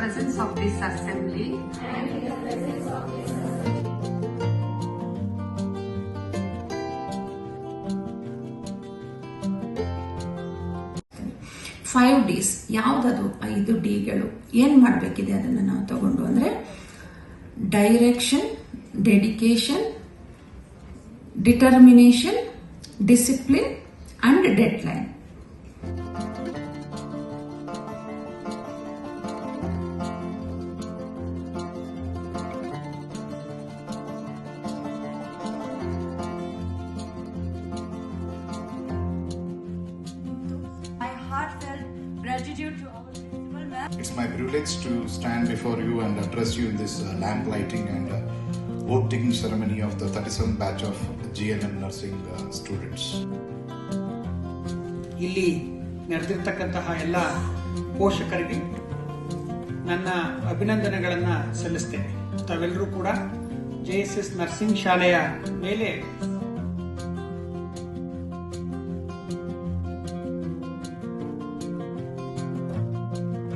presence of this assembly, 5 Ds ಯಾವುದದು 5 ಡಿಗಳು ಏನ್ ಮಾಡಬೇಕಿದೆ ಅದನ್ನ ನಾವು ತಗೊಂಡು ಅಂದ್ರೆ direction, dedication, determination, discipline and deadline. Gratitude to our principal ma'am. It's my privilege to stand before you and address you in this lamp lighting and vote taking ceremony of the 37th batch of GNM nursing students. ಇಲ್ಲಿ ನಡೆದಿರ್ತಕ್ಕಂತಹ ಎಲ್ಲ ಪೋಷಕರಿಗೆ ನನ್ನ ಅಭಿನಂದನೆಗಳನ್ನು ಸಲ್ಲಿಸ್ತೇನೆ. ತಾವೆಲ್ಲರೂ ಕೂಡ JSS nursing ಶಾಲೆಯ ಮೇಲೆ